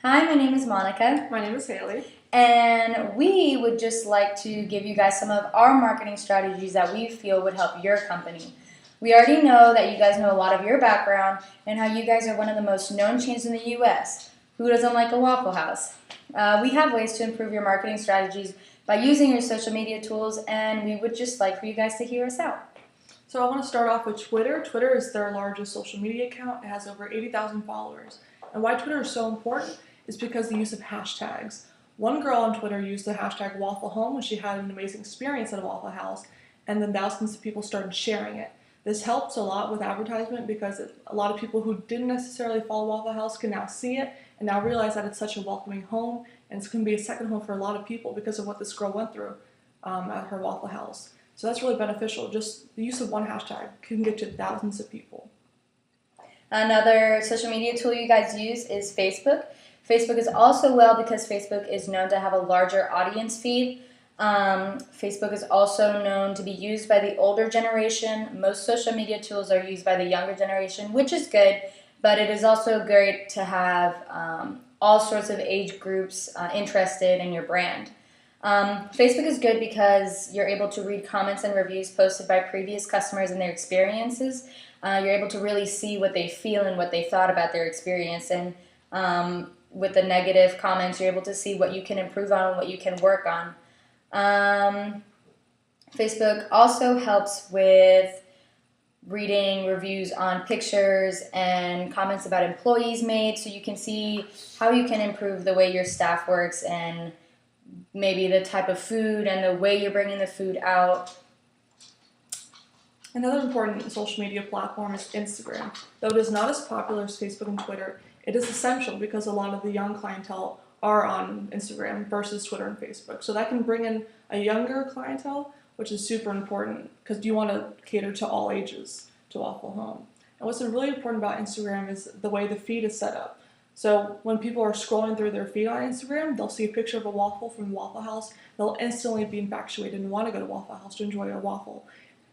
Hi, my name is Monica, My name is Haley. and we would just like to give you guys some of our marketing strategies that we feel would help your company. We already know that you guys know a lot of your background and how you guys are one of the most known chains in the U.S. Who doesn't like a Waffle House? We have ways to improve your marketing strategies by using your social media tools, and we would just like for you guys to hear us out. So I want to start off with Twitter. Twitter is their largest social media account. It has over 80,000 followers. And why Twitter is so important is because the use of hashtags. One girl on Twitter used the hashtag Waffle Home when she had an amazing experience at a Waffle House, and then thousands of people started sharing it. This helps a lot with advertisement because a lot of people who didn't necessarily follow Waffle House can now see it and now realize that it's such a welcoming home, and it's going to be a second home for a lot of people because of what this girl went through at her Waffle House. So that's really beneficial. Just the use of one hashtag can get to thousands of people. Another social media tool you guys use is Facebook. Facebook is also well because Facebook is known to have a larger audience feed. Facebook is also known to be used by the older generation. Most social media tools are used by the younger generation, which is good, but it is also great to have all sorts of age groups interested in your brand. Facebook is good because you're able to read comments and reviews posted by previous customers and their experiences. You're able to really see what they feel and what they thought about their experience. And with the negative comments, you're able to see what you can improve on and what you can work on. Facebook also helps with reading reviews on pictures and comments about employees made, so you can see how you can improve the way your staff works and maybe the type of food and the way you're bringing the food out. Another important social media platform is Instagram. Though it is not as popular as Facebook and Twitter, it is essential because a lot of the young clientele are on Instagram versus Twitter and Facebook. So that can bring in a younger clientele, which is super important because you want to cater to all ages to Waffle Home. And what's really important about Instagram is the way the feed is set up. So when people are scrolling through their feed on Instagram, they'll see a picture of a waffle from Waffle House. They'll instantly be infatuated and want to go to Waffle House to enjoy a waffle.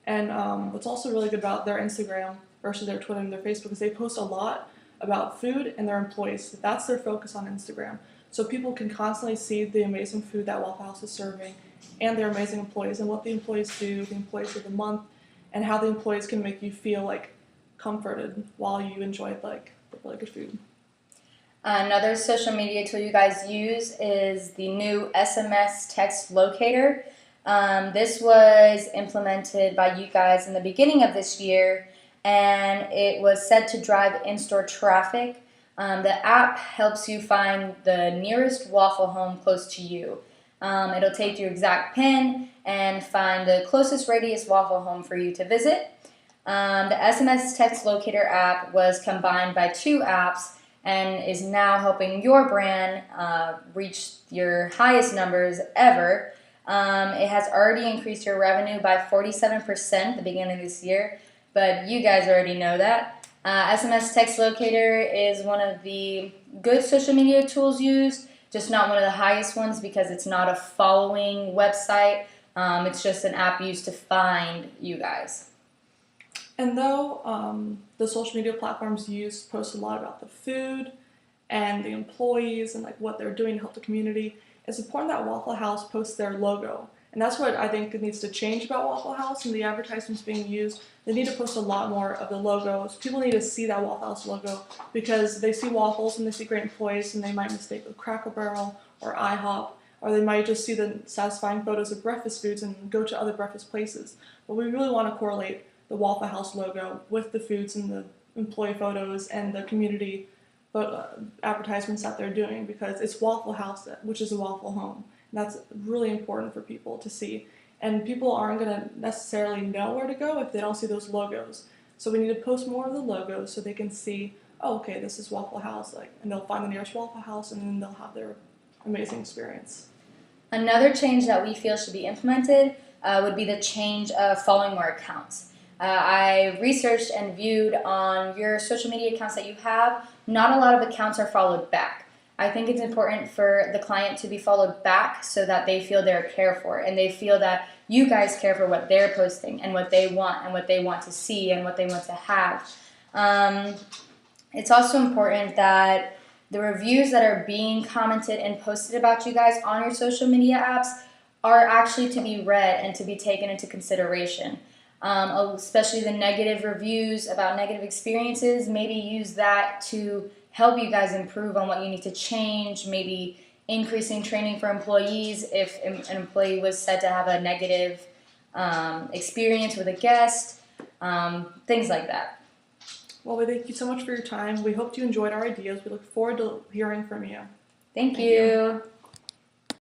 And what's also really good about their Instagram versus their Twitter and their Facebook is they post a lot about food and their employees. That's their focus on Instagram. So people can constantly see the amazing food that Waffle House is serving and their amazing employees and what the employees do, the employees of the month, and how the employees can make you feel like comforted while you enjoy like the really good food. Another social media tool you guys use is the new SMS text locator. This was implemented by you guys in the beginning of this year, and it was said to drive in-store traffic. The app helps you find the nearest Waffle Home close to you. It'll take your exact PIN and find the closest radius Waffle Home for you to visit. The SMS text locator app was combined by two apps and is now helping your brand reach your highest numbers ever. It has already increased your revenue by 47% at the beginning of this year, but you guys already know that. SMS Text Locator is one of the good social media tools used, just not one of the highest ones because it's not a following website. It's just an app used to find you guys. And though the social media platforms used post a lot about the food and the employees and like what they're doing to help the community, it's important that Waffle House posts their logo. And that's what I think needs to change about Waffle House and the advertisements being used. They need to post a lot more of the logos. People need to see that Waffle House logo because they see waffles and they see great employees and they might mistake it with Cracker Barrel or IHOP, or they might just see the satisfying photos of breakfast foods and go to other breakfast places. But we really want to correlate the Waffle House logo with the foods and the employee photos and the community advertisements that they're doing because it's Waffle House, which is a waffle home. And that's really important for people to see. And people aren't going to necessarily know where to go if they don't see those logos. So we need to post more of the logos so they can see, oh, okay, this is Waffle House, and they'll find the nearest Waffle House and then they'll have their amazing experience. Another change that we feel should be implemented would be the change of following more accounts. I researched and viewed on your social media accounts that you have. Not a lot of accounts are followed back. I think it's important for the client to be followed back so that they feel they're cared for and they feel that you guys care for what they're posting and what they want and what they want to see and what they want to have. It's also important that the reviews that are being commented and posted about you guys on your social media apps are actually to be read and to be taken into consideration. Especially the negative reviews about negative experiences, maybe use that to help you guys improve on what you need to change, maybe increasing training for employees if an employee was said to have a negative experience with a guest, things like that. Well, we thank you so much for your time. We hope you enjoyed our ideas. We look forward to hearing from you. Thank you.